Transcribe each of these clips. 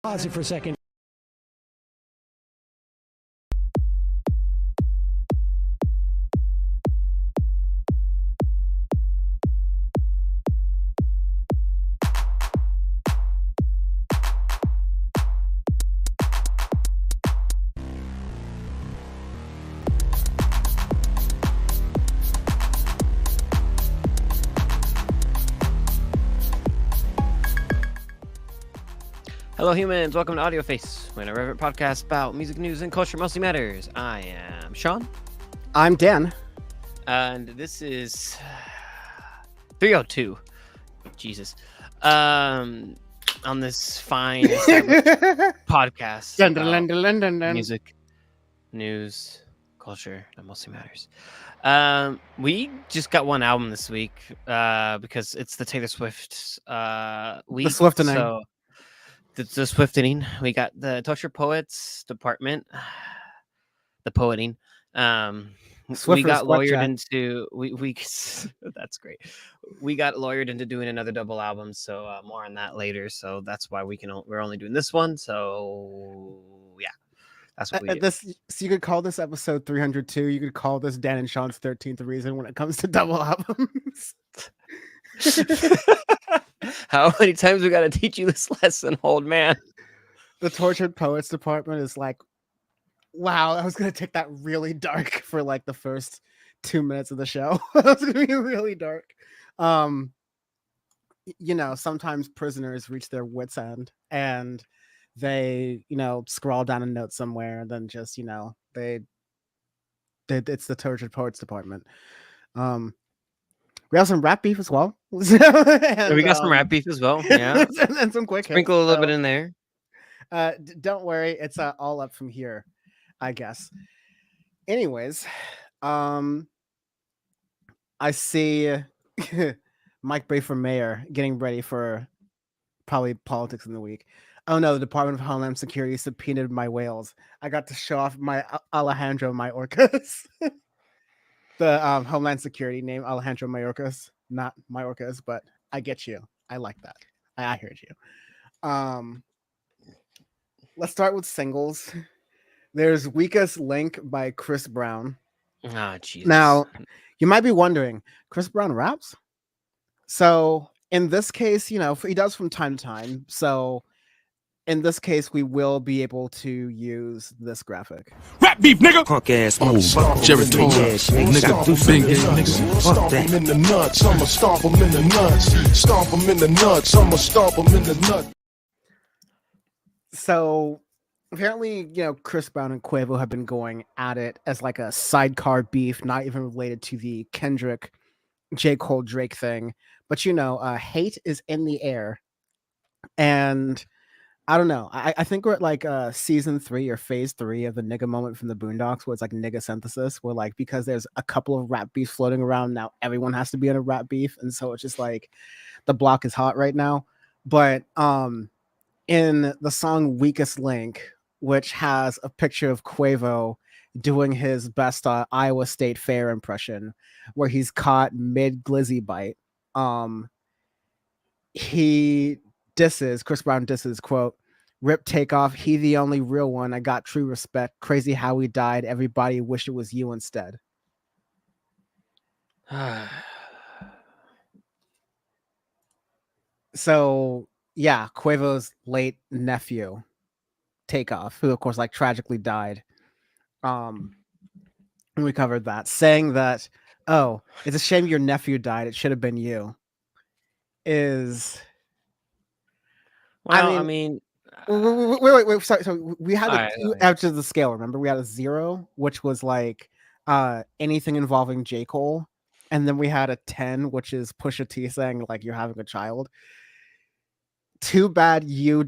Pause it for a second. Hello, humans. Welcome to Audio Face, an irreverent podcast about music news and culture mostly matters. I am Sean. I'm Dan. And this is 302. Jesus. On this fine podcast Dun, about dun, dun, dun, dun, dun. music, news, culture that mostly matters. We just got one album this week because it's the Taylor Swift week. The Swiftening. So the Swiftening. We got the Tortured Poets department, the poeting. We Swiffer got Sweat lawyered Chat. into we that's great. We got lawyered into doing another double album, so more on that later. So that's why we're only doing this one. So yeah, that's what we do. So you could call this episode 302. You could call this Dan and Sean's 13th reason when it comes to double albums. How many times we got to teach you this lesson, old man? The Tortured Poets department is like, wow, I was going to take that really dark for like the first 2 minutes of the show. That's going to be really dark. Sometimes prisoners reach their wits' end and they, scroll down a note somewhere and then just, it's the Tortured Poets department. We have some rap beef as well. And, we got some rap beef as well. Yeah. and some quick Sprinkle hits, a little bit in there. Don't worry, it's all up from here, I guess. Anyways, I see Mike Bray for mayor getting ready for probably politics in the week. Oh no, the Department of Homeland Security subpoenaed my whales. I got to show off my Alejandro Mayorkas. The Homeland Security name, Alejandro Mayorkas, not Mayorkas, but I get you. I like that. I heard you. Let's start with singles. There's Weakest Link by Chris Brown. Ah, Jesus. Now, you might be wondering, Chris Brown raps? So in this case, he does from time to time. So in this case, we will be able to use this graphic. Rap beef, nigga! Punk ass Jerry Toll. nigga, do Bing, something. nigga. Fuck Stomp that. him in the nuts, I'ma stomp him in the nuts. Stomp him in the nuts, I'ma stomp him in the nuts. So apparently, Chris Brown and Quavo have been going at it as like a sidecar beef, not even related to the Kendrick, J. Cole, Drake thing. But hate is in the air. And I don't know. I think we're at like season 3 or phase 3 of the nigga moment from the Boondocks, where it's like nigga synthesis, where like because there's a couple of rap beefs floating around now, everyone has to be in a rap beef, and so it's just like the block is hot right now. But in the song Weakest Link, which has a picture of Quavo doing his best Iowa State Fair impression, where he's caught mid glizzy bite, Chris Brown disses, quote, "Rip Takeoff, he the only real one. I got true respect. Crazy how he died. Everybody wish it was you instead." So yeah, Quavo's late nephew, Takeoff, who of course like tragically died. We covered that, saying that, "Oh, it's a shame your nephew died. It should have been you." Is Well, I I mean, mean, wait. Sorry. So we had Alright, two edges of the scale. Remember, we had a 0, which was like anything involving J. Cole, and then we had a 10, which is Pusha T saying like you're having a child. Too bad your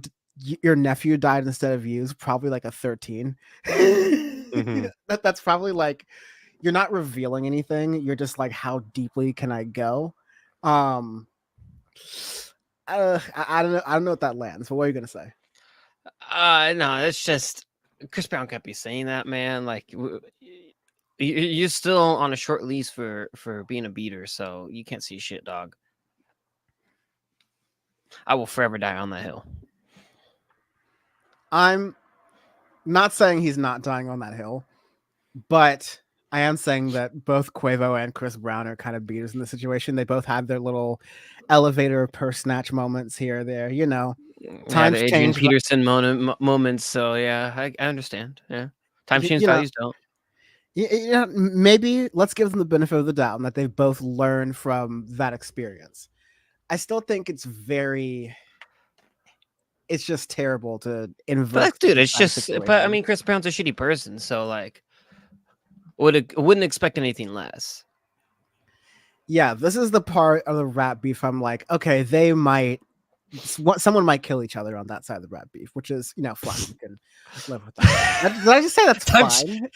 nephew died instead of you. Is probably like a 13. That's probably like you're not revealing anything. You're just like, how deeply can I go? I don't know if that lands, but what are you gonna say? no, it's just Chris Brown can't be saying that, man. Like, you're still on a short lease for being a beater, so you can't see shit, dog. I will forever die on that hill. I'm not saying he's not dying on that hill, but I am saying that both Quavo and Chris Brown are kind of beaters in the situation. They both had their little elevator purse snatch moments here or there. You know, Yeah, times the Adrian change. Peterson moments. So yeah, I understand. Yeah, time change You know, values don't. maybe let's give them the benefit of the doubt and that they've both learned from that experience. I still think it's just terrible to invoke. But dude, it's that just. But I situation. mean, Chris Brown's a shitty person, so like, wouldn't expect anything less. Yeah, this is the part of the rap beef. I'm like, okay, they might, someone might kill each other on that side of the rap beef, which is, fine. You can live with that. Did I just say that's Time fine?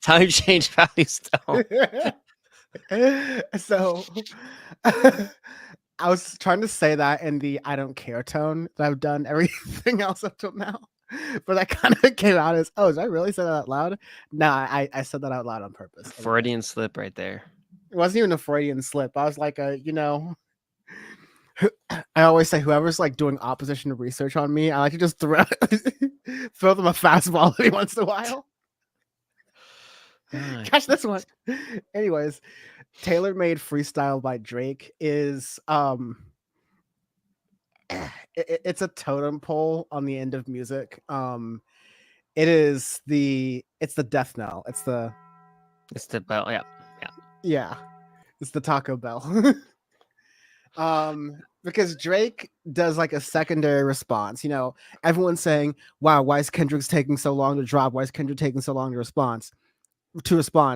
Time change values don't. So I was trying to say that in the I don't care tone that I've done everything else up till now. But that kind of came out as, oh, did I really say that out loud? No, I said that out loud on purpose. Freudian slip right there. It wasn't even a Freudian slip. I was like, I always say whoever's like doing opposition research on me, I like to just throw them a fastball every once in a while. Catch this one. Anyways, Taylor Made Freestyle by Drake is it's a totem pole on the end of music. It's the death knell. It's the bell. Yeah, it's the Taco Bell. Because Drake does like a secondary response. Everyone's saying, "Wow, why is Kendrick's taking so long to drop? Why is Kendrick taking so long to respond?"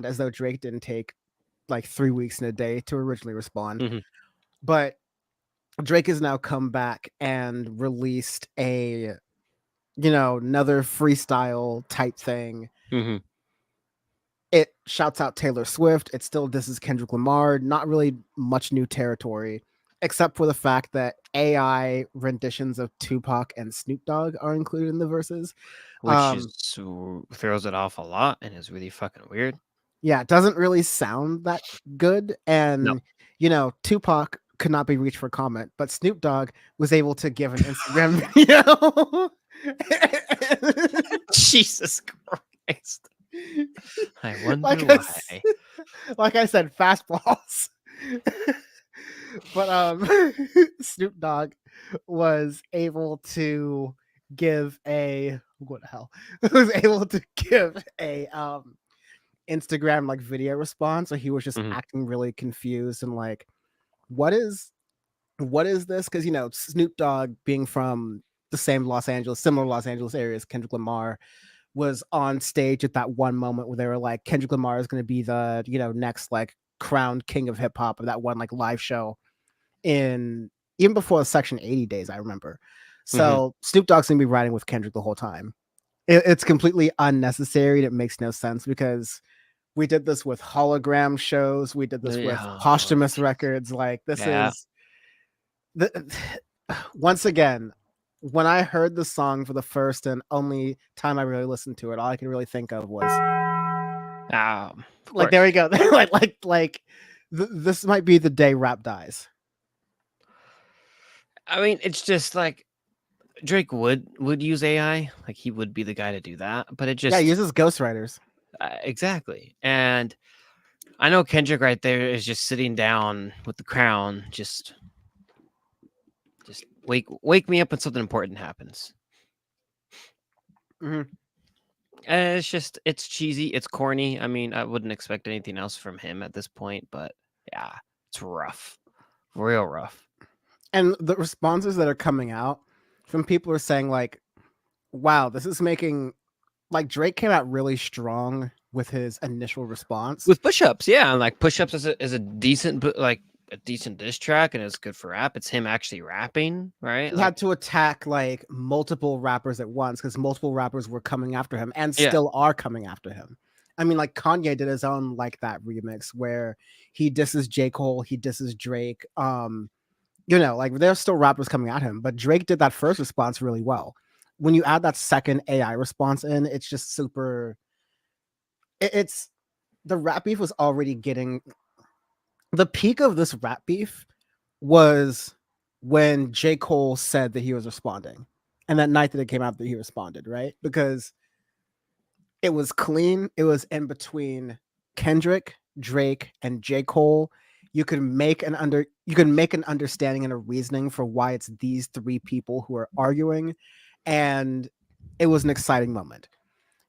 As though Drake didn't take like 3 weeks and a day to originally respond. Mm-hmm. But Drake has now come back and released another freestyle type thing. Mm-hmm. It shouts out Taylor Swift. It still disses Kendrick Lamar. Not really much new territory, except for the fact that AI renditions of Tupac and Snoop Dogg are included in the verses. Which throws it off a lot and is really fucking weird. Yeah, it doesn't really sound that good. And, Tupac could not be reached for comment, but Snoop Dogg was able to give an Instagram video. Jesus Christ. I wonder why. Like I said, fastballs. But Snoop Dogg was able to give a Instagram like video response. So he was just acting really confused and like, what is this? Because Snoop Dogg, being from the similar Los Angeles area as Kendrick Lamar, was on stage at that one moment where they were like, Kendrick Lamar is going to be the next like crowned king of hip hop of that one like live show even before the Section 80 days, I remember. So Snoop Dogg's gonna be riding with Kendrick the whole time. It's completely unnecessary. And it makes no sense because we did this with hologram shows. We did this with posthumous records. Like this is once again, when I heard the song for the first and only time I really listened to it, all I could really think of was like, there we go. This might be the day rap dies. I mean, it's just like Drake would use AI, like he would be the guy to do that, but it just he uses ghostwriters. Exactly. And I know Kendrick right there is just sitting down with the crown, just wake me up when something important happens. Mm-hmm. It's cheesy, it's corny. I mean, I wouldn't expect anything else from him at this point, but yeah, it's rough, real rough. And the responses that are coming out from people are saying like, wow, this is making like Drake came out really strong with his initial response with push-ups. Yeah. And like push-ups is a decent, like a decent diss track and it's good for rap. It's him actually rapping, right? He had to attack like multiple rappers at once because multiple rappers were coming after him and still are coming after him. I mean, like Kanye did his own like that remix where he disses J. Cole, he disses Drake. Like there's still rappers coming at him, but Drake did that first response really well. When you add that second AI response in, it's just super. It's the rap beef was already getting the peak of this rap beef was when J. Cole said that he was responding. And that night that it came out, that he responded, right? Because it was clean. It was in between Kendrick, Drake, and J. Cole. You could make an understanding and a reasoning for why it's these three people who are arguing, and it was an exciting moment.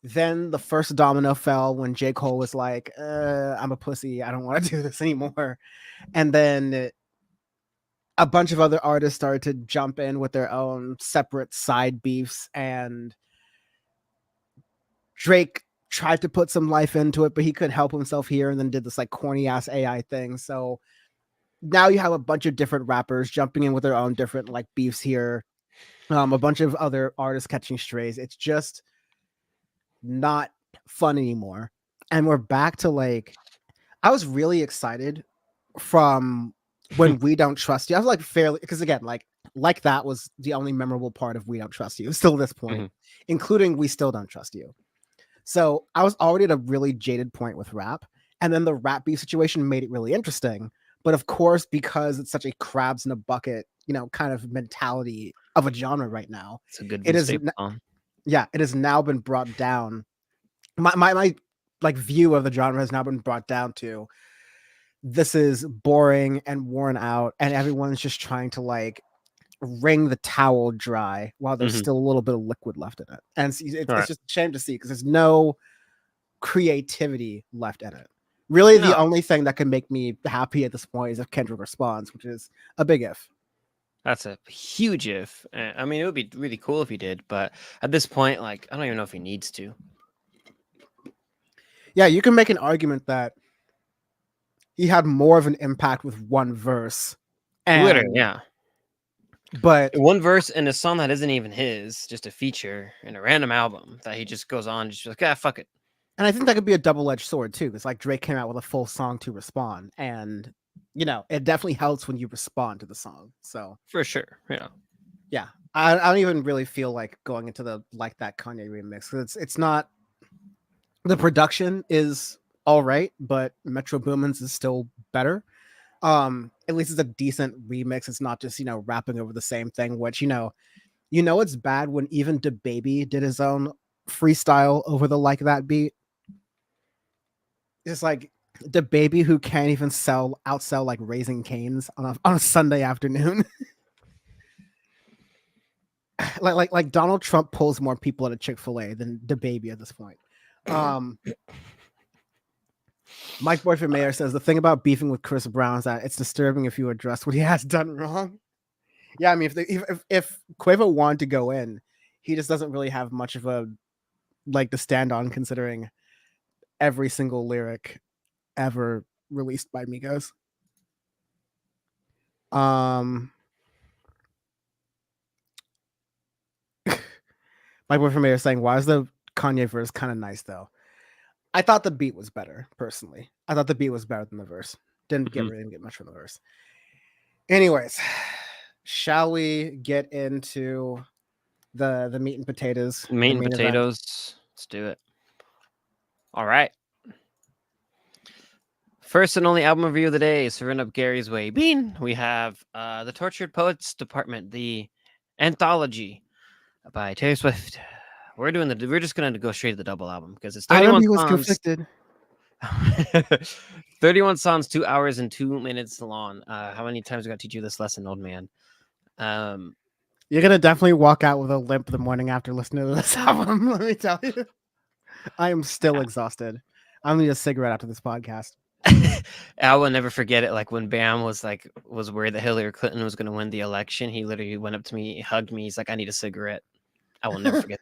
Then the first domino fell when J. Cole was like, I'm a pussy, I don't want to do this anymore. And then a bunch of other artists started to jump in with their own separate side beefs, and Drake tried to put some life into it, but he couldn't help himself here, and then did this like corny ass AI thing. So now you have a bunch of different rappers jumping in with their own different like beefs here. A bunch of other artists catching strays. It's just not fun anymore. And we're back to like, I was really excited from when We Don't Trust You. I was like fairly, because again, like that was the only memorable part of We Don't Trust You still at this point, including We Still Don't Trust You. So I was already at a really jaded point with rap, and then the rap beef situation made it really interesting. But of course, because it's such a crabs in a bucket, kind of mentality of a genre right now, It's a good it is it has now been brought down. My like view of the genre has now been brought down to this is boring and worn out, and everyone's just trying to like wring the towel dry while there's still a little bit of liquid left in it. And it's just a shame to see, because there's no creativity left in it. Really, the only thing that can make me happy at this point is if Kendrick responds, which is a big if. That's a huge if. I mean, it would be really cool if he did, but at this point, like, I don't even know if he needs to. Yeah, you can make an argument that he had more of an impact with one verse. Literally, yeah. But one verse in a song that isn't even his, just a feature in a random album that he just goes on, just like, fuck it. And I think that could be a double-edged sword too, because like Drake came out with a full song to respond, and it definitely helps when you respond to the song. So for sure, yeah. I don't even really feel like going into the Like That Kanye remix, because it's not. The production is all right, but Metro Boomin's is still better. At least it's a decent remix. It's not just rapping over the same thing, which it's bad when even DaBaby did his own freestyle over the Like That beat. It's like DaBaby, who can't even outsell like Raising Cane's on a Sunday afternoon. like Donald Trump pulls more people at a Chick-fil-A than DaBaby at this point. Mike Boyfriend Mayer says the thing about beefing with Chris Brown is that it's disturbing if you address what he has done wrong. Yeah, I mean, if Quavo wanted to go in, he just doesn't really have much of a leg to stand on, considering every single lyric ever released by Migos. My Boyfriend Mayer is saying, why is the Kanye verse kind of nice though? I thought the beat was better, personally. I thought the beat was better than the verse. Didn't get much from the verse. Anyways, shall we get into the meat and potatoes? Meat and potatoes. Let's do it. All right. First and only album review of the day, serving up Gary's Way Bean. We have the Tortured Poets Department, the anthology by Taylor Swift. We're just gonna go straight to the double album because it's 31 songs. Conflicted. 31 songs, 2 hours and 2 minutes long. How many times I got to teach you this lesson, old man? You're gonna definitely walk out with a limp the morning after listening to this album. Let me tell you, I am still exhausted. I'm gonna need a cigarette after this podcast. I will never forget it. Like when Bam was worried that Hillary Clinton was gonna win the election, he literally went up to me, hugged me. He's like, "I need a cigarette." I will never forget.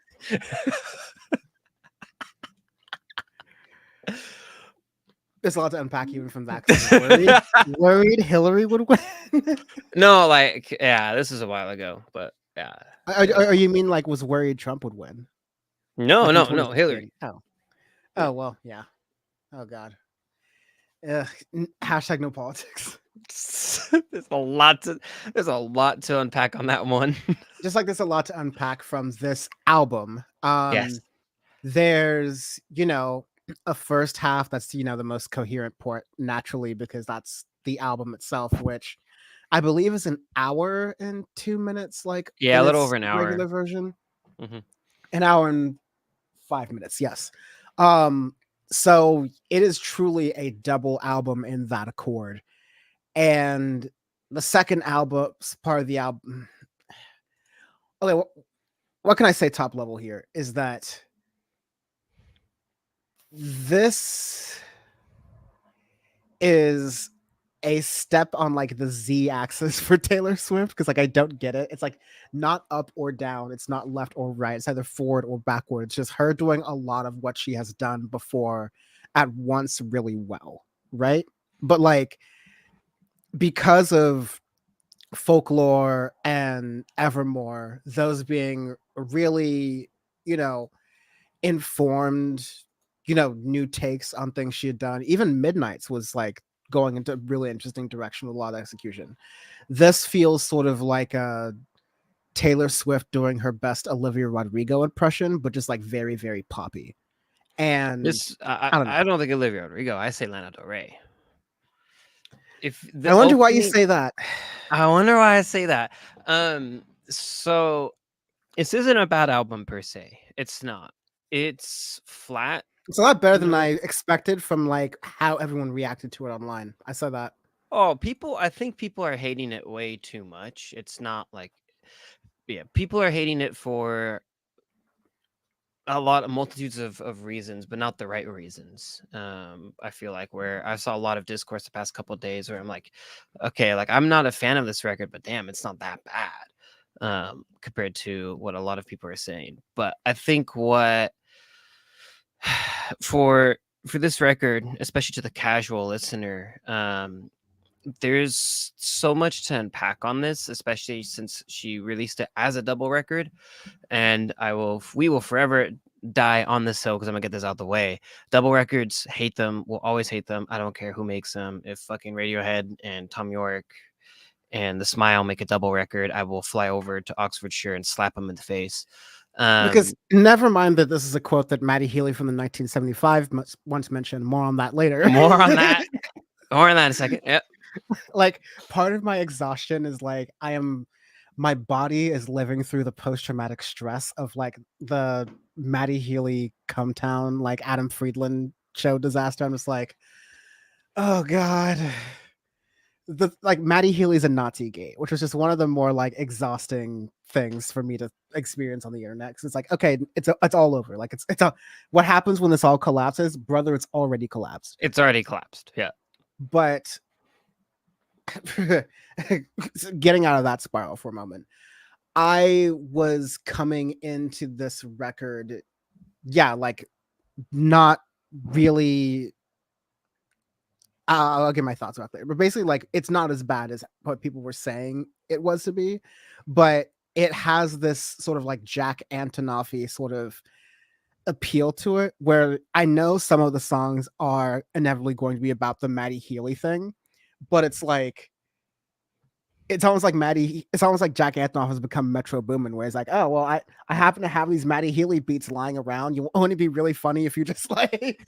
There's a lot to unpack even from that. Worried Hillary would win. No, this is a while ago, but yeah. Or you mean like was worried Trump would win? No, Hillary. Oh well, yeah. Oh God. Hashtag no politics. There's a lot to unpack on that one. Just like there's a lot to unpack from this album. Yes. There's a first half that's the most coherent part naturally, because that's the album itself, which I believe is an hour and 2 minutes, like Yeah, in a little its over an hour. regular version. Mhm. An hour and 5 minutes, yes. Um, so it is truly a double album in that accord. And the second album, part of the album. Okay, what can I say top level here is that this is a step on like the Z axis for Taylor Swift because like I don't get it. It's like not up or down, it's not left or right, it's either forward or backward. It's just her doing a lot of what she has done before at once really well, right? But like because of Folklore and Evermore, those being really, you know, informed, new takes on things she had done. Even Midnight's was like going into a really interesting direction with a lot of execution. This feels sort of like a Taylor Swift doing her best Olivia Rodrigo impression, but just like very, very poppy. And This I don't know. I don't think Olivia Rodrigo. I say Lana Del Rey. If the I wonder why you opening- say that. I wonder why I say that. So this isn't a bad album per se. It's not. It's flat. It's a lot better than No. I expected from like how everyone reacted to it online. I saw that. Oh, I think people are hating it way too much. It's not like, yeah, people are hating it for a lot of multitudes of reasons, but not the right reasons. I feel like where I saw a lot of discourse the past couple of days where I'm like, okay, like I'm not a fan of this record, but damn, it's not that bad compared to what a lot of people are saying. But I think what for this record, especially to the casual listener, there's so much to unpack on this, especially since she released it as a double record. And we will forever die on this hill because I'm gonna get this out the way. Double records, hate them, will always hate them. I don't care who makes them. If fucking Radiohead and Tom York and The Smile make a double record, I will fly over to Oxfordshire and slap them in the face. Because never mind that this is a quote that Matty Healy from the 1975 once mentioned. More on that later. More on that. More on that in a second. Yep. Like part of my exhaustion is like my body is living through the post-traumatic stress of like the Matty Healy Come Town, like Adam Friedland show disaster. I'm just like, oh god. Like Matty Healy's a Nazi gate, which was just one of the more like exhausting things for me to experience on the internet. Cause it's like, okay, it's all over. Like what happens when this all collapses, brother? It's already collapsed. It's already collapsed. Yeah. But getting out of that spiral for a moment, I was coming into this record, like not really. I'll get my thoughts about that, but basically, like it's not as bad as what people were saying it was to be, but it has this sort of like Jack Antonoff sort of appeal to it, where I know some of the songs are inevitably going to be about the Matty Healy thing, but it's like it's almost like Jack Antonoff has become Metro Boomin, where it's like, oh well, I happen to have these Matty Healy beats lying around. Wouldn't it be really funny if you just like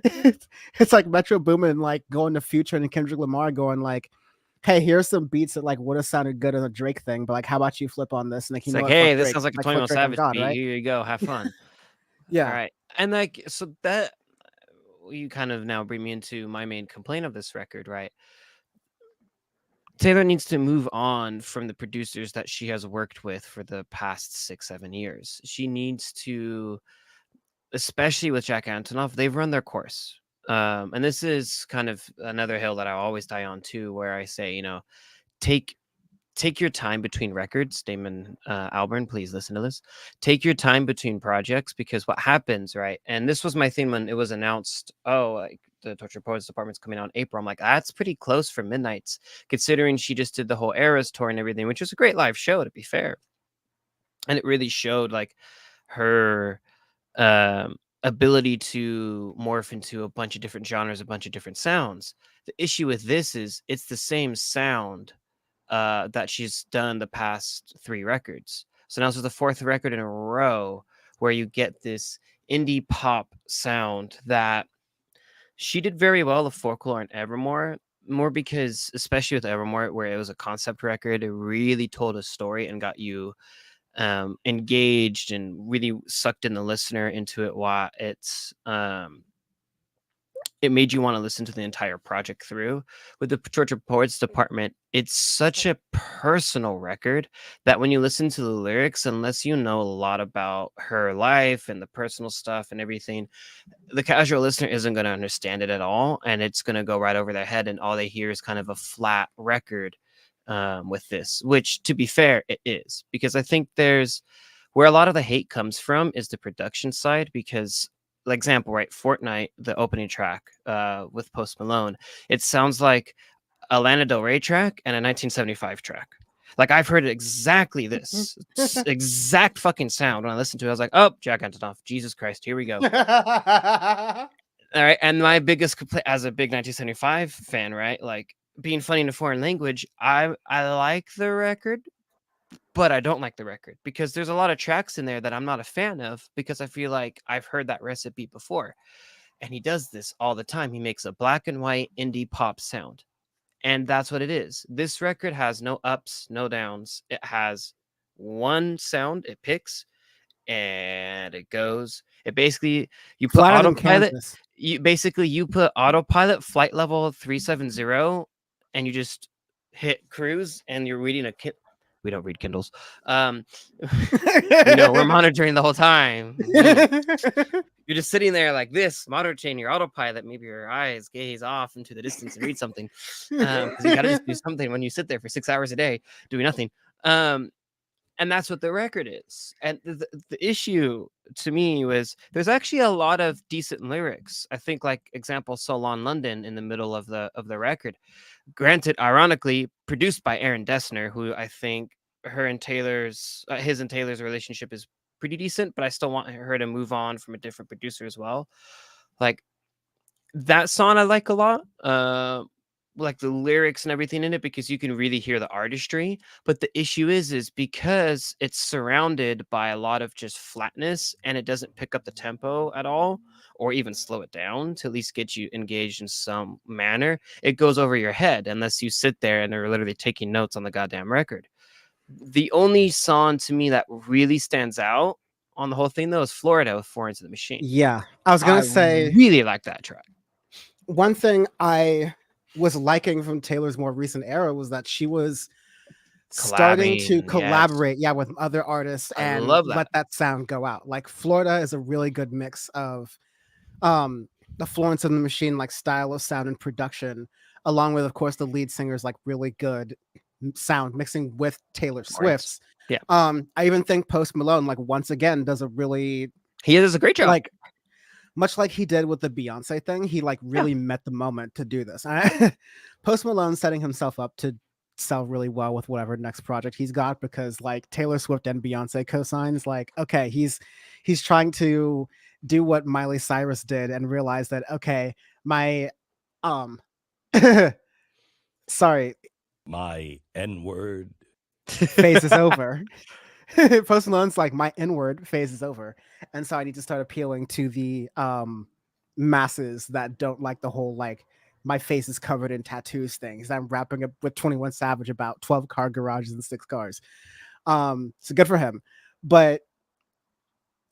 it's like Metro Boomin like going to Future and Kendrick Lamar going like, hey, here's some beats that like would have sounded good in a Drake thing, but like how about you flip on this? And like, it's like, hey, this sounds like a 21 Savage beat. Right? Here you go, have fun. Yeah. All right. And like, so that you kind of now bring me into my main complaint of this record, right? Taylor needs to move on from the producers that she has worked with for the past 6-7 years. She needs to, especially with Jack Antonoff, they've run their course. And this is kind of another hill that I always die on too, where I say, take your time between records. Damon Albarn, please listen to this. Take your time between projects, because what happens, right? And this was my thing when it was announced, the Torture Poets Department's coming out in April. I'm like, that's pretty close for Midnight's, considering she just did the whole Eras tour and everything, which was a great live show, to be fair. And it really showed like her ability to morph into a bunch of different genres, a bunch of different sounds. The issue with this is it's the same sound that she's done the past 3 records. So now this is the 4th record in a row where you get this indie pop sound that she did very well of Folklore and Evermore. more because, especially with Evermore, where it was a concept record, it really told a story and got you engaged and really sucked in the listener into it. While it made you want to listen to the entire project through. With the Torture Poets Department, it's such a personal record that when you listen to the lyrics, unless you know a lot about her life and the personal stuff and everything, the casual listener isn't going to understand it at all, and it's going to go right over their head, and all they hear is kind of a flat record with this, which, to be fair, it is, because I think there's where a lot of the hate comes from is the production side. Because, like, example, right, Fortnite, the opening track with Post Malone, it sounds like a Lana Del Rey track and a 1975 track. Like, I've heard exactly this exact fucking sound when I listened to it. I was like, oh, Jack Antonoff, Jesus Christ, here we go. All right. And my biggest complaint as a big 1975 fan, right? Like, being funny in a foreign language, I like the record, but I don't like the record because there's a lot of tracks in there that I'm not a fan of, because I feel like I've heard that recipe before. And he does this all the time. He makes a black and white indie pop sound. And that's what it is. This record has no ups, no downs. It has one sound, it picks and it goes. It basically, you put Flatter than autopilot, Kansas. you put autopilot flight level 370 and you just hit cruise, and you're reading we don't read Kindles. We're monitoring the whole time. You're just sitting there like this, monitoring your autopilot. Maybe your eyes gaze off into the distance and read something, because you got to just do something when you sit there for 6 hours a day doing nothing. And that's what the record is. And the issue to me was there's actually a lot of decent lyrics. I think, like, example, Solon London in the middle of the record. Granted, ironically, produced by Aaron Dessner, who I think his and Taylor's relationship is pretty decent, but I still want her to move on from a different producer as well. Like, that song I like a lot. Like the lyrics and everything in it, because you can really hear the artistry. But the issue is because it's surrounded by a lot of just flatness, and it doesn't pick up the tempo at all, or even slow it down to at least get you engaged in some manner. It goes over your head unless you sit there and are literally taking notes on the goddamn record. The only song to me that really stands out on the whole thing, though, is Florida with Four Into the Machine. Yeah, I was gonna I say really like that track. one thing I was liking from Taylor's more recent era was that she was starting to Collabing, yes. collaborate, with other artists I and love that. let that sound go out. Like, Florida is a really good mix of the Florence and the Machine like style of sound and production, along with, of course, the lead singer's like really good sound mixing with Taylor Swift's. Yeah. I even think Post Malone, like, once again does a really He does a great job. like, much like he did with the Beyonce thing, he like really met the moment to do this. Post Malone setting himself up to sell really well with whatever next project he's got, because like Taylor Swift and Beyonce co-signs, like, okay, he's trying to do what Miley Cyrus did and realize that, okay, my sorry, My N-word. phase is over. Post Malone's like, my N-word phase is over, and so I need to start appealing to the masses that don't like the whole like my face is covered in tattoos things. I'm rapping up with 21 Savage about 12 car garages and 6 cars. So good for him. But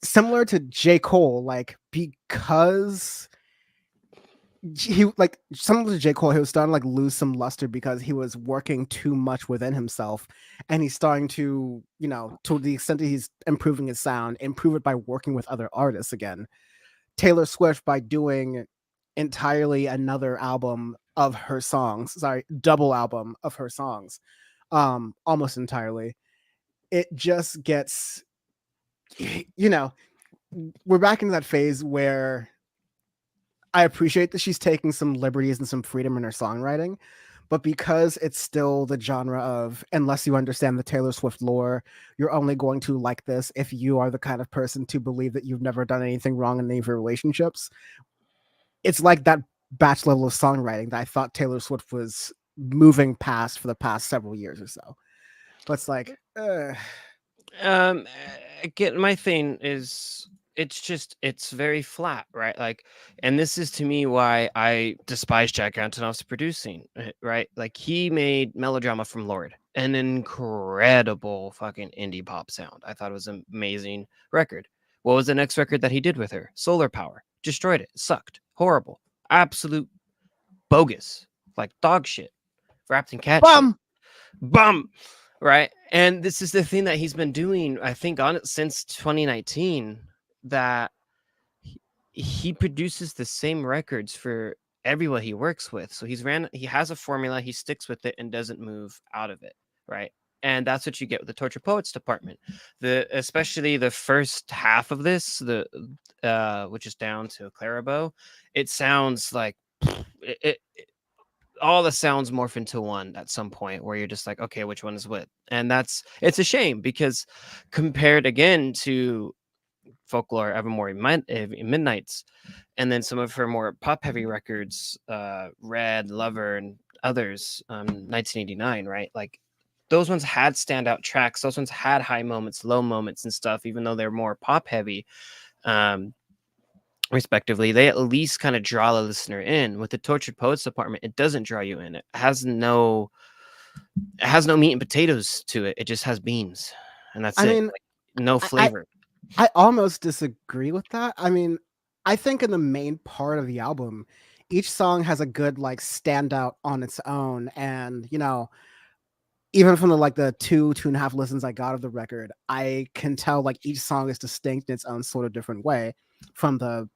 similar to J. Cole, like, because he like similar to J. Cole, he was starting to like lose some luster because he was working too much within himself, and he's starting to, to the extent that he's improving his sound, improve it by working with other artists again. Taylor Swift, by doing entirely another album of her songs, double album of her songs, almost entirely, it just gets, we're back into that phase where I appreciate that she's taking some liberties and some freedom in her songwriting, but because it's still the genre of, unless you understand the Taylor Swift lore, you're only going to like this if you are the kind of person to believe that you've never done anything wrong in any of your relationships. It's like that batch level of songwriting that I thought Taylor Swift was moving past for the past several years or so. But it's like, again, my thing is, it's very flat, right? Like, and this is to me why I despise Jack Antonoff's producing, right? Like, he made Melodrama from Lord, an incredible fucking indie pop sound. I thought it was an amazing record. What was the next record that he did with her? Solar Power. Destroyed it. Sucked. Horrible. Absolute bogus. Like dog shit. Wrapped in cat shit. Bum. Bum. Right. And this is the thing that he's been doing, I think, on it since 2019, that he produces the same records for everyone he works with. So he has a formula, he sticks with it and doesn't move out of it. Right. And that's what you get with the Tortured Poets department. Especially the first half of this, which is down to Clarabow, it sounds like all the sounds morph into one at some point where you're just like, okay, which one is what? And it's a shame, because compared again to Folklore, Evermore, Midnights, and then some of her more pop heavy records, Red, Lover, and others, 1989, right? Like, those ones had standout tracks. Those ones had high moments, low moments, and stuff, even though they're more pop heavy. Respectively, they at least kind of draw the listener in. With the Tortured Poets department, it doesn't draw you in. It has no meat and potatoes to it. It just has beans, and that's I it. mean, Like, no flavor. I almost disagree with that. I mean, I think in the main part of the album, each song has a good like standout on its own, and even from the 2.5 listens I got of the record, I can tell like each song is distinct in its own sort of different way from the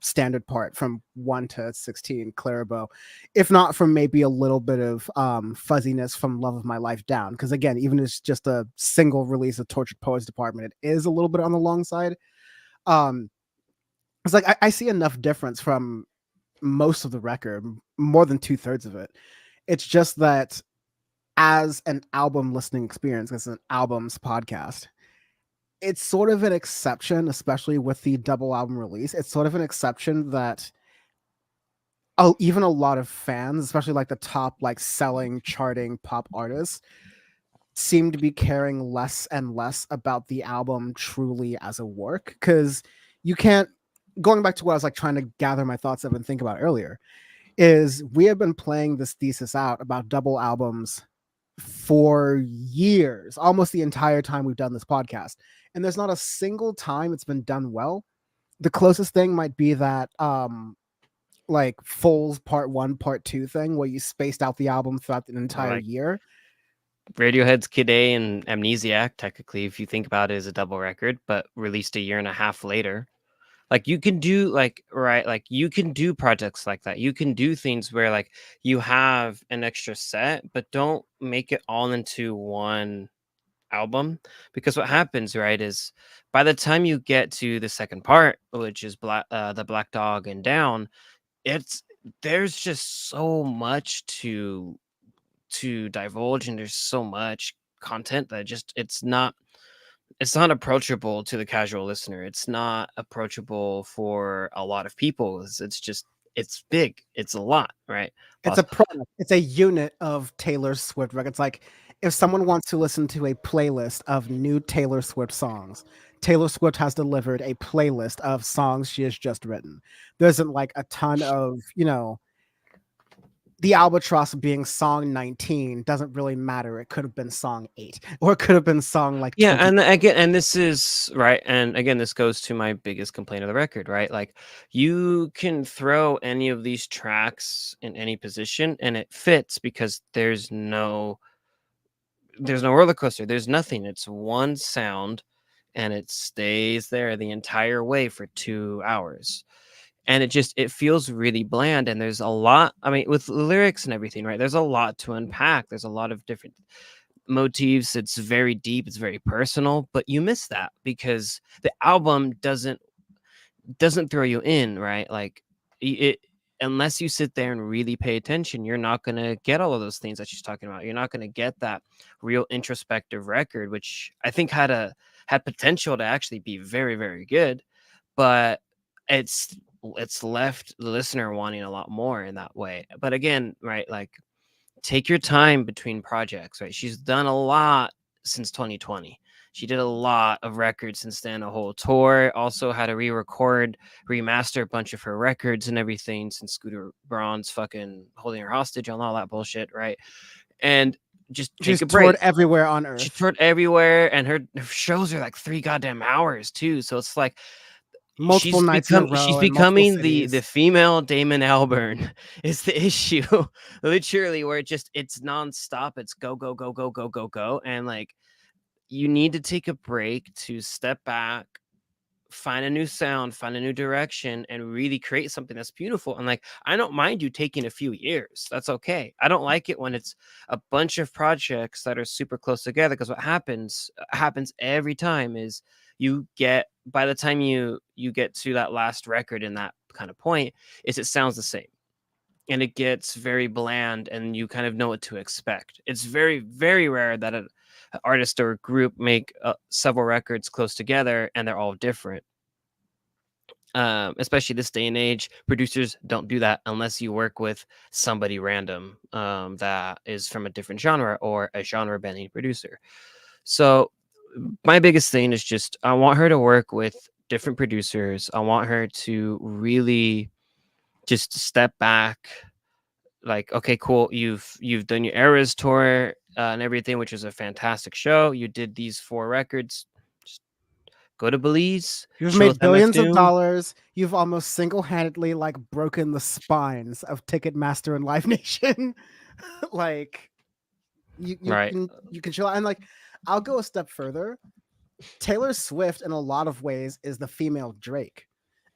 standard part from 1 to 16, Clarabow, if not from maybe a little bit of fuzziness from Love of My Life down, because again, even if it's just a single release of Tortured Poets department, it is a little bit on the long side. It's like I see enough difference from most of the record, more than 2/3 of it. It's just that as an album listening experience, as an albums podcast, it's sort of an exception, especially with the double album release. It's sort of an exception that even a lot of fans, especially like the top selling charting pop artists, seem to be caring less and less about the album truly as a work, because you can't, going back to what I was trying to gather my thoughts of and think about earlier, is we have been playing this thesis out about double albums for years, almost the entire time we've done this podcast, and there's not a single time it's been done well. The closest thing might be that Foles Part 1, Part 2 thing, where you spaced out the album throughout the entire year. Radiohead's Kid A and Amnesiac, technically, if you think about it, is a double record, but released a year and a half later. Like, you can do you can do projects like that. You can do things where you have an extra set, but don't make it all into one album, because what happens, right, is by the time you get to the second part, which is the Black Dog and Down, there's just so much to divulge, and there's so much content that it's not approachable to the casual listener. It's not approachable for a lot of people. It's big. It's a lot, right? It's a product. It's a unit of Taylor Swift records. Like, if someone wants to listen to a playlist of new Taylor Swift songs, Taylor Swift has delivered a playlist of songs she has just written. There isn't a ton of, the Albatross being song 19 doesn't really matter. It could have been song 8, or it could have been song 20. And again, and this is right. And again, this goes to my biggest complaint of the record, right? Like, you can throw any of these tracks in any position and it fits, because there's no roller coaster. There's nothing. It's one sound, and it stays there the entire way for 2 hours. And it feels really bland, and there's a lot, I mean, with lyrics and everything, right? There's a lot to unpack. There's a lot of different motifs. It's very deep, it's very personal, but you miss that because the album doesn't throw you in, right? Like, unless you sit there and really pay attention, you're not going to get all of those things that she's talking about. You're not going to get that real introspective record, which I think had potential to actually be very, very good, but it's left the listener wanting a lot more in that way. But again, right, like, take your time between projects, right? She's done a lot since 2020. She did a lot of records since then, a whole tour. Also had to re-record, remaster a bunch of her records and everything since Scooter Braun's fucking holding her hostage and all that bullshit, right? And just She's take a break. toured everywhere on She Earth. toured everywhere, and her shows are like 3 goddamn hours too. So it's like Multiple nights in a row. she's in multiple becoming the cities. female Damon Albarn is the issue. Literally, where it's nonstop. It's go go go go go go go, and like you need to take a break to step back, find a new sound, find a new direction, and really create something that's beautiful. And like, I don't mind you taking a few years. That's okay. I don't like it when it's a bunch of projects that are super close together, because what happens every time is you get, by the time you get to that last record in that kind of point, is it sounds the same. And it gets very bland, and you kind of know what to expect. It's very, very rare that an artist or a group make several records close together and they're all different. Especially this day and age, producers don't do that unless you work with somebody random that is from a different genre or a genre bending producer. So my biggest thing is just I want her to work with different producers. I want her to really just step back. Like, okay, cool. You've done your Eras tour and everything, which was a fantastic show. You did these 4 records. Just go to Belize. You've show made us MF billions of Doom. dollars. You've almost single-handedly like broken the spines of Ticketmaster and Live Nation. Like you Right. you can chill out. And like I'll go a step further. Taylor Swift in a lot of ways is the female Drake,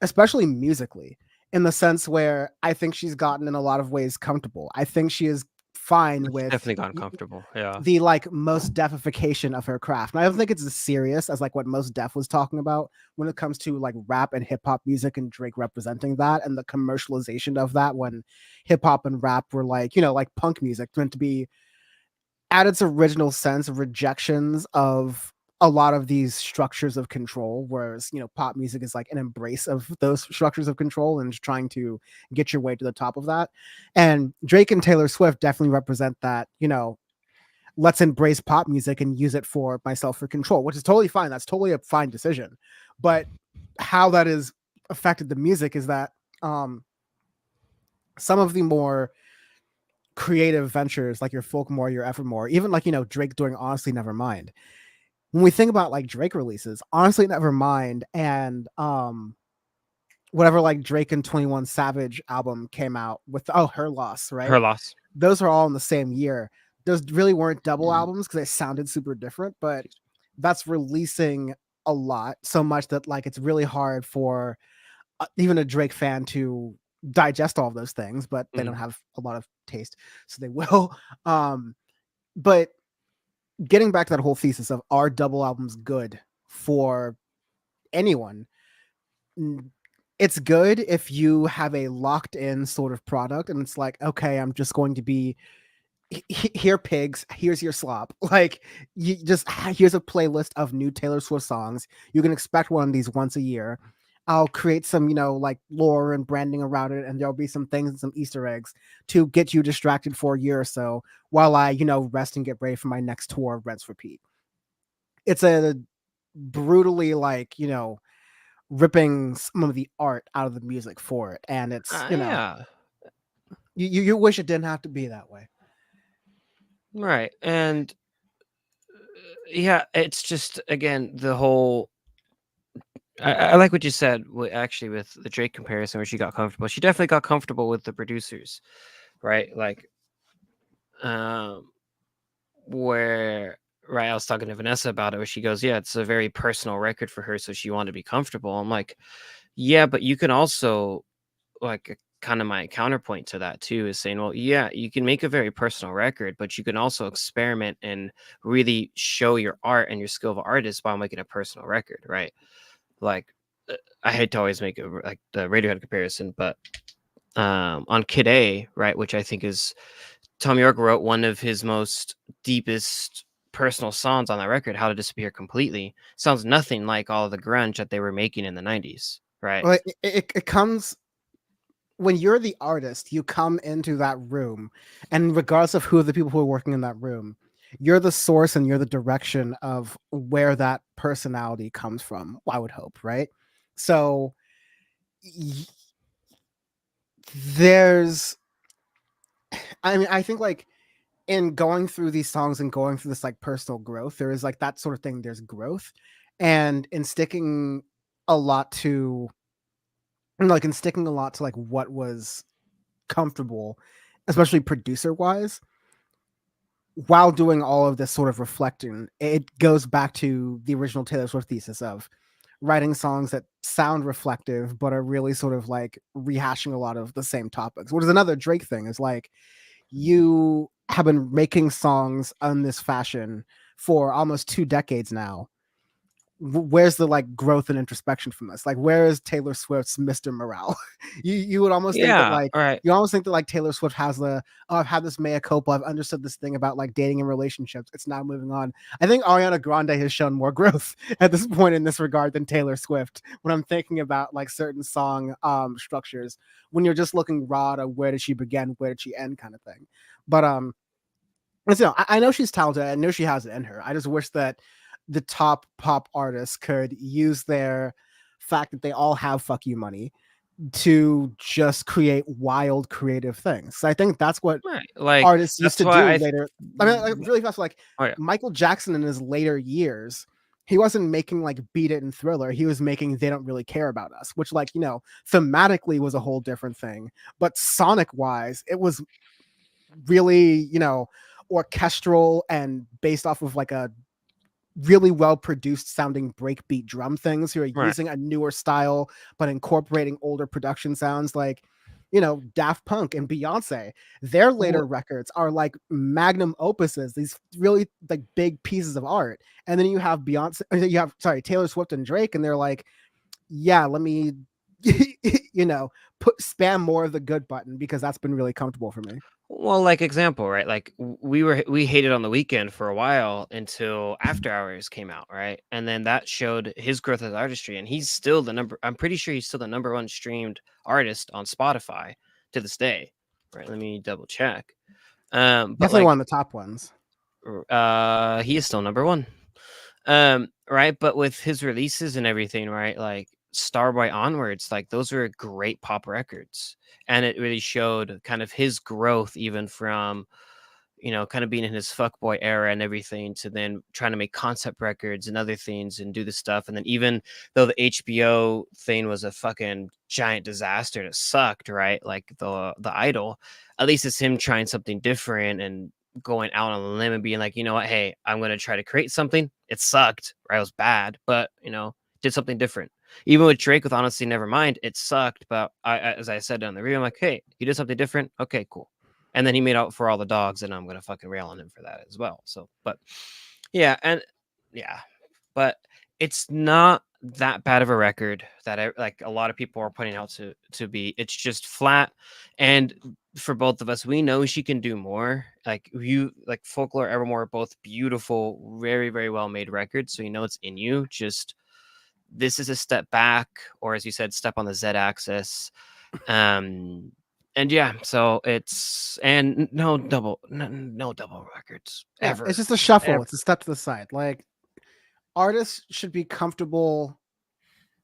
especially musically, in the sense where I think she's gotten in a lot of ways comfortable. I think she is fine with Definitely gotten comfortable. Yeah. the like most deafification of her craft. And I don't think it's as serious as like what Most Def was talking about when it comes to like rap and hip hop music and Drake representing that and the commercialization of that, when hip hop and rap were like, you know, like punk music meant to be at its original sense rejections of a lot of these structures of control, whereas, you know, pop music is like an embrace of those structures of control and trying to get your way to the top of that. And Drake and Taylor Swift definitely represent that, you know, let's embrace pop music and use it for myself for control, which is totally fine. That's totally a fine decision. But how that has affected the music is that some of the more creative ventures like your Folkmore, your Evermore, even like, you know, Drake doing Honestly Nevermind. When we think about like Drake releases, Honestly Nevermind and whatever like Drake and 21 Savage album came out with, Her Loss, right? Her loss. Those are all in the same year. Those really weren't double Mhm. albums because they sounded super different, but that's releasing a lot, so much that like it's really hard for even a Drake fan to digest all of those things, but they don't have a lot of taste, so they will. But getting back to that whole thesis of are double albums good for anyone? It's good if you have a locked in sort of product and it's like, okay, I'm just going to be here, pigs, here's your slop. Like, you just here's a playlist of new Taylor Swift songs. You can expect one of these once a year. I'll create some, you know, like lore and branding around it, and there'll be some things and some Easter eggs to get you distracted for a year or so while I, you know, rest and get ready for my next tour, rinse, repeat. It's a brutally like, you know, ripping some of the art out of the music for it, and it's you know, Yeah. you wish it didn't have to be that way. Right. And yeah, it's just again the whole. I like what you said. Actually, with the Drake comparison, where she got comfortable, she definitely got comfortable with the producers, right? Like, where right, I was talking to Vanessa about it, where she goes, "Yeah, it's a very personal record for her, so she wanted to be comfortable." I'm like, "Yeah, but you can also like." Kind of my counterpoint to that too is saying, well, yeah, you can make a very personal record, but you can also experiment and really show your art and your skill of an artist while making a personal record, right? Like, I hate to always make it like the Radiohead comparison, but on Kid A, right, which I think is Tom York wrote one of his most deepest personal songs on that record, How to Disappear Completely, sounds nothing like all of the grunge that they were making in the 90s, right? Well, it comes when you're the artist, you come into that room, and regardless of who are the people who are working in that room, you're the source and you're the direction of where that personality comes from. I would hope, right? So y- there's, I mean, I think like in going through these songs and going through this like personal growth, there is like that sort of thing. There's growth, and in sticking a lot to, like, in sticking a lot to like what was comfortable, especially producer wise, while doing all of this sort of reflecting, it goes back to the original Taylor Swift thesis of writing songs that sound reflective but are really sort of like rehashing a lot of the same topics. What is another Drake thing is like, you have been making songs in this fashion for almost 2 decades now. Where's the like growth and introspection from this? Like, where is Taylor Swift's Mr. Morale? You would almost think that Yeah, like, all right. you almost think that like Taylor Swift has the, oh, I've had this mea culpa, I've understood this thing about like dating and relationships, it's now moving on. I think Ariana Grande has shown more growth at this point in this regard than Taylor Swift when I'm thinking about like certain song structures, when you're just looking raw to where did she begin, where did she end kind of thing. But so I know she's talented. I know she has it in her. I just wish that the top pop artists could use their fact that they all have fuck you money to just create wild creative things. So I think that's what Right. Like artists used that's to why do I later. I mean, like, really fast, like oh yeah. Michael Jackson in his later years, he wasn't making like Beat It and Thriller. He was making They Don't Really Care About Us, which, like, you know, thematically was a whole different thing. But sonic wise, it was really, you know, orchestral and based off of like a really well produced sounding breakbeat drum things who are Right. using a newer style but incorporating older production sounds, like, you know, Daft Punk and Beyonce. Their later records are like magnum opuses, these really like big pieces of art. And then you have Taylor Swift and Drake, and they're like, yeah, let me you know, spam more of the good button because that's been really comfortable for me. Well, like example, right? Like we hated on the weekend for a while until After Hours came out, right? And then that showed his growth as artistry, and he's still the number. I'm pretty sure he's still the number one streamed artist on Spotify to this day. Right? Let me double check. But Definitely like, one of the top ones. he is still number one. Right? But with his releases and everything, right? Like Starboy onwards, like those were great pop records, and it really showed kind of his growth, even from, you know, kind of being in his fuckboy era and everything, to then trying to make concept records and other things and do the stuff. And then even though the HBO thing was a fucking giant disaster and it sucked, right? Like the Idol, at least it's him trying something different and going out on a limb and being like, you know what, hey, I'm gonna try to create something. It sucked, right? It was bad, but you know, did something different. Even with Drake with Honestly Nevermind, it sucked, but as I said on the review, I'm like, hey, you did something different. Okay, cool. And then he made Out for All the Dogs, and I'm gonna fucking rail on him for that as well. So, but yeah, and yeah, but it's not that bad of a record that like a lot of people are pointing out to be. It's just flat, and for both of us, we know she can do more. Like you, like Folklore, Evermore, both beautiful, very very well made records. So you know it's in you. Just this is a step back, or as you said, step on the Z axis. And yeah, so it's, and no double records Yeah, ever. it's just a shuffle. Ever. It's a step to the side. Like, artists should be comfortable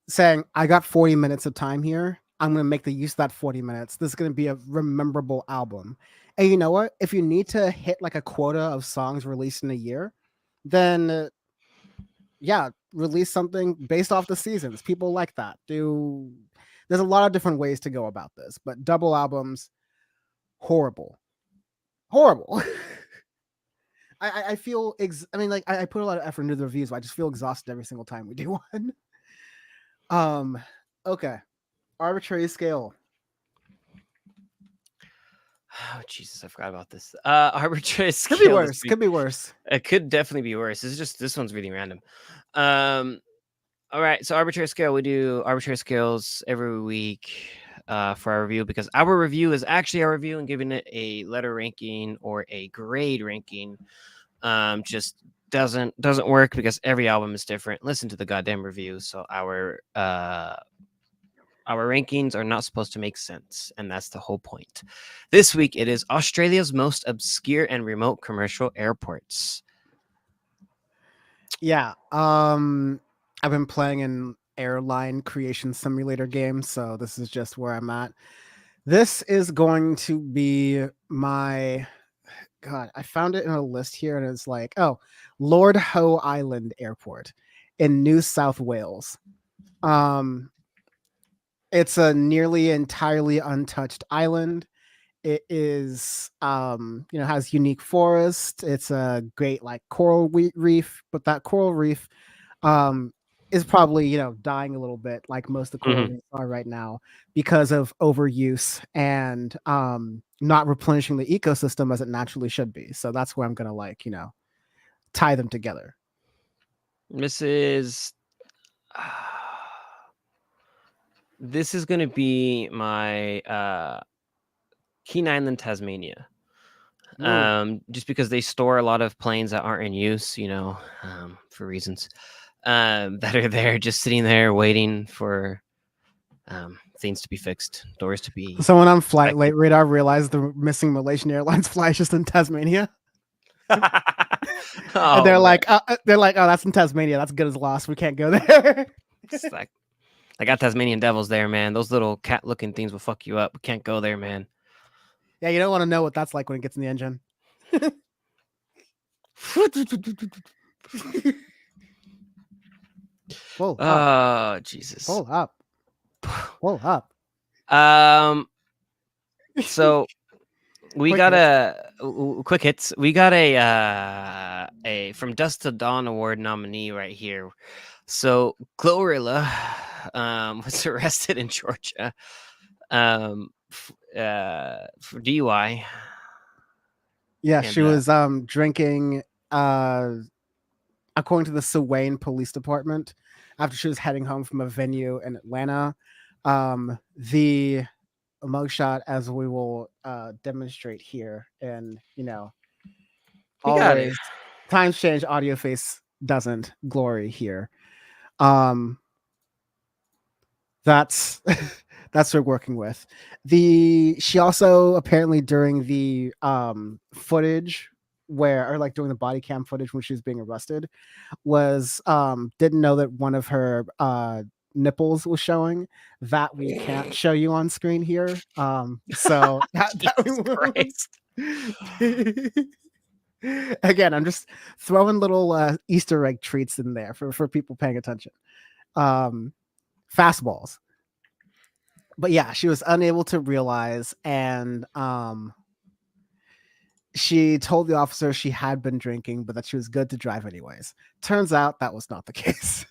saying, I got 40 minutes of time here. I'm going to make the use of that 40 minutes. This is going to be a rememberable album. And you know what? If you need to hit like a quota of songs released in a year, then yeah, release something based off the seasons. People like that. There's a lot of different ways to go about this, but double albums, horrible. Horrible. I feel I mean, like, I put a lot of effort into the reviews, but I just feel exhausted every single time we do one. Okay. Arbitrary Scale. Oh Jesus, I forgot about this. Arbitrary Could be scale. worse. Could be worse. It could definitely be worse. This one's really random. All right, so arbitrary scale. We do arbitrary scales every week for our review, because our review is actually our review, and giving it a letter ranking or a grade ranking just doesn't work, because every album is different. Listen to the goddamn review. So our our rankings are not supposed to make sense, and that's the whole point. This week, it is Australia's most obscure and remote commercial airports. Yeah. I've been playing an airline creation simulator game, so this is just where I'm at. This is going to be my God. I found it in a list here, and it's like, oh, Lord Howe Island Airport in New South Wales. It's a nearly entirely untouched island. It is, has unique forest. It's a great like coral reef, but that coral reef, is probably dying a little bit, like most of the coral reefs are right now, because of overuse and not replenishing the ecosystem as it naturally should be. So that's where I'm gonna tie them together. This is going to be my Keen Island, Tasmania. Just because they store a lot of planes that aren't in use, for reasons that are there, just sitting there waiting for things to be fixed, doors to be. Someone on Flight Late Radar realized the missing Malaysian Airlines flight is just in Tasmania. And they're like, oh, that's in Tasmania. That's good as lost. We can't go there. It's like, I got Tasmanian devils there, man. Those little cat-looking things will fuck you up. We can't go there, man. Yeah, you don't want to know what that's like when it gets in the engine. Pull up. Oh, Jesus. Pull up. Pull up. So we Quick got quick hits. We got a From Dusk to Dawn award nominee right here. So Glorilla was arrested in Georgia for DUI. Yeah, And, she was drinking, according to the Sawane Police Department, after she was heading home from a venue in Atlanta. The mugshot, as we will demonstrate here, and always times change, audio face doesn't, glory here. That's that's what we're working with. She also apparently during the footage during the body cam footage when she was being arrested, was didn't know that one of her nipples was showing. That we can't show you on screen here. So that again, I'm just throwing little Easter egg treats in there for people paying attention. Fastballs. But yeah, she was unable to realize, and she told the officer she had been drinking, but that she was good to drive anyways. Turns out that was not the case.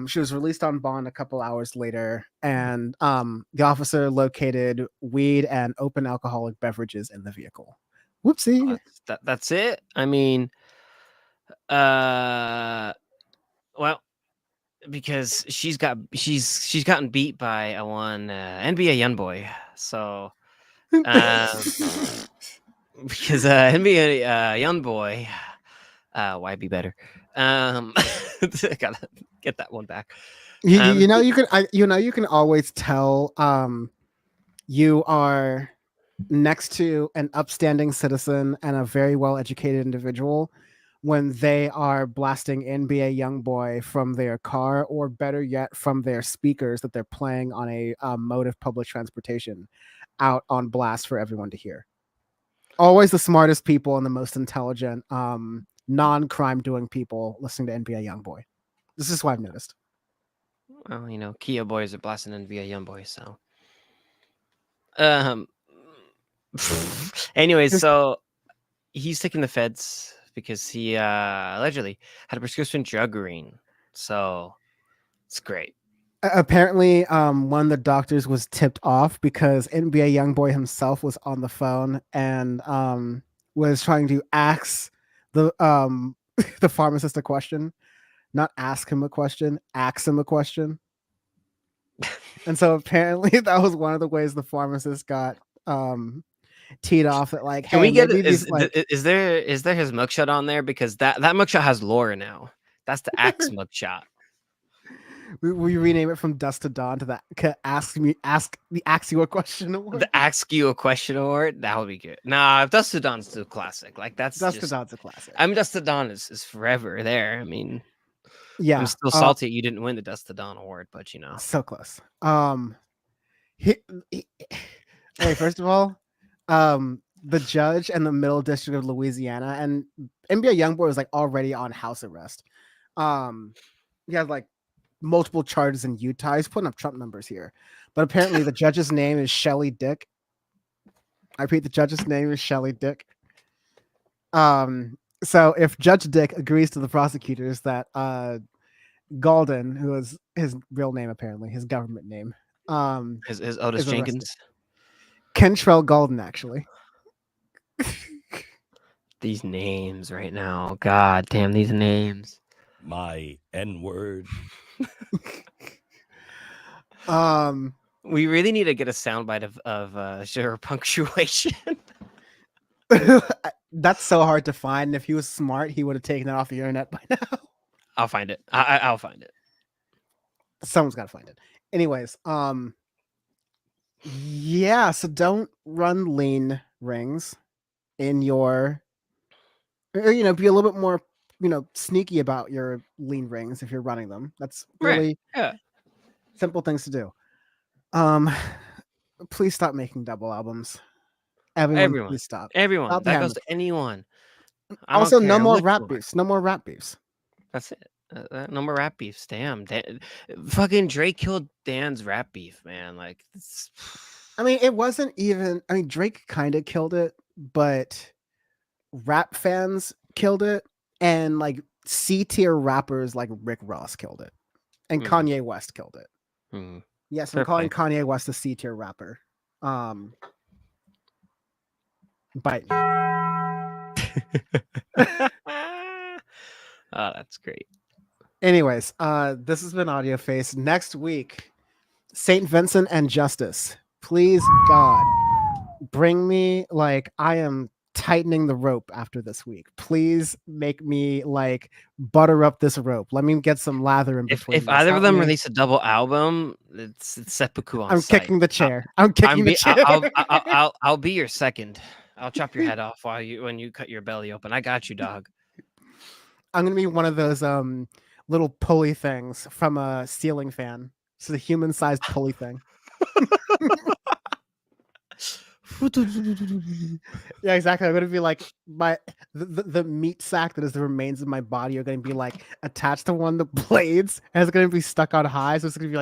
She was released on bond a couple hours later, and the officer located weed and open alcoholic beverages in the vehicle. Whoopsie. That's it. I mean, well, because she's gotten beat by one NBA Youngboy, so because NBA Youngboy, why be better? Gotta get that one back. You can always tell you are next to an upstanding citizen and a very well educated individual when they are blasting NBA Youngboy from their car, or better yet, from their speakers that they're playing on a mode of public transportation out on blast for everyone to hear. Always the smartest people and the most intelligent non-crime doing people listening to NBA Youngboy. This is what I've noticed. Well, Kia boys are blasting NBA Youngboy, so anyways, so he's taking the feds because he allegedly had a prescription drug ring. So it's great. Apparently, one of the doctors was tipped off because NBA Youngboy himself was on the phone and was trying to ask the the pharmacist a question. Not ask him a question, ask him a question. And so apparently that was one of the ways the pharmacist got teed off at like, can we get is there his mugshot on there? Because that mugshot has Laura now. That's the Axe mugshot. we rename it from Dust to Dawn to the ask you a question award. The Ask You a Question Award. That would be good. Nah, Dust to Dawn's too classic. Like that's Dust to just. Dawn's a classic. I mean, Dust to Dawn is forever there. I mean, Yeah, I'm still salty you didn't win the Dust to Dawn award, but you know. so close. Hey, first of all, the judge in the Middle District of Louisiana and NBA YoungBoy was like already on house arrest. He has like multiple charges in Utah. He's putting up Trump numbers here, but apparently the judge's name is Shelley Dick. I repeat, the judge's name is Shelley Dick. So if Judge Dick agrees to the prosecutors that Galden, who is his real name apparently, his government name, His Otis is Jenkins. Kentrell Galden, actually. These names right now. God damn these names. My N-word. We really need to get a soundbite of your punctuation. That's so hard to find. If he was smart, he would have taken it off the internet by now. I'll find it. I'll find it. Someone's got to find it. Anyways, yeah, so don't run lean rings in your, be a little bit more, sneaky about your lean rings if you're running them. That's really simple things to do. Please stop making double albums. Everyone. Please stop. Everyone. Stop That the goes to anyone. I Also, don't no care more which rap one. beefs. No more rap beefs. That's it. No more rap beefs. Damn. Fucking Drake killed Dan's rap beef, man. Like, I mean, it wasn't even. I mean, Drake kind of killed it, but rap fans killed it, and like C tier rappers like Rick Ross killed it, and Kanye West killed it. Yes, I'm calling Kanye West a C tier rapper. Bite me. Oh, that's great. Anyways, this has been Audio Face. Next week, St. Vincent and Justice. Please, God, bring me I am tightening the rope after this week. Please make me butter up this rope. Let me get some lather in between. If either of them release a double album, it's seppuku on I'm site. kicking the chair. I'm kicking the chair. I'll be your second. I'll chop your head off when you cut your belly open. I got you, dog. I'm gonna be one of those little pulley things from a ceiling fan. It's a human-sized pulley thing. Yeah, exactly. I'm gonna be the meat sack that is the remains of my body are gonna be attached to one of the blades, and it's gonna be stuck on high. So it's gonna be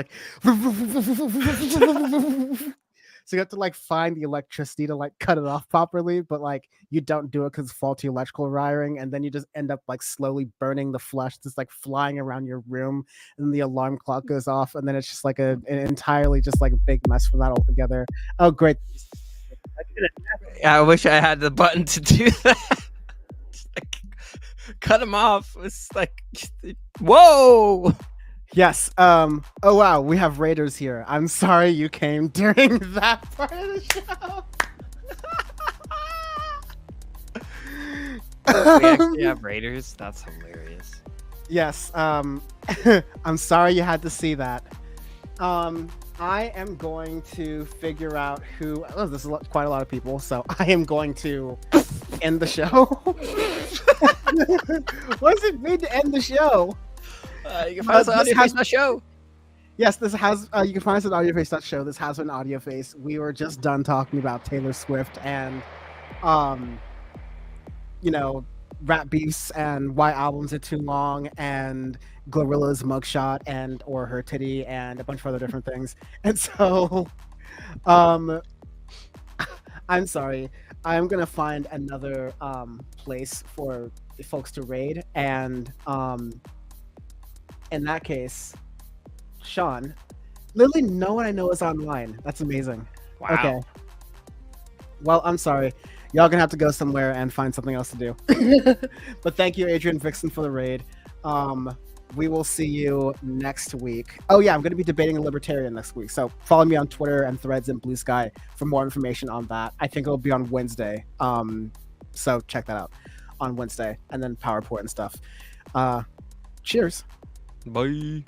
so you have to find the electricity to cut it off properly, but you don't do it because faulty electrical wiring, and then you just end up slowly burning the flesh that's flying around your room, and then the alarm clock goes off, and then it's just an entirely just big mess from that altogether. Oh, great. I wish I had the button to do that. Cut him off. It's whoa. Yes. Oh wow, we have Raiders here. I'm sorry you came during that part of the show. We actually have Raiders. That's hilarious. Yes. I'm sorry you had to see that. I am going to figure out who. Oh, this is quite a lot of people, so I am going to end the show. What does it mean to end the show? You can find us on AudioFace.show. Yes, this has. You can find us at AudioFace.show. This has been AudioFace. We were just done talking about Taylor Swift and, rap beefs and why albums are too long and Glorilla's mugshot and or her titty and a bunch of other different things. And so, I'm sorry. I'm gonna find another place for folks to raid, and in that case, Sean, literally no one I know is online. That's amazing. Wow. Okay. Well, I'm sorry. Y'all gonna have to go somewhere and find something else to do. But thank you, Adrian Vixen, for the raid. We will see you next week. Oh yeah, I'm gonna be debating a libertarian next week. So follow me on Twitter and Threads and Blue Sky for more information on that. I think it'll be on Wednesday. So check that out on Wednesday, and then PowerPoint and stuff. Cheers. Bye.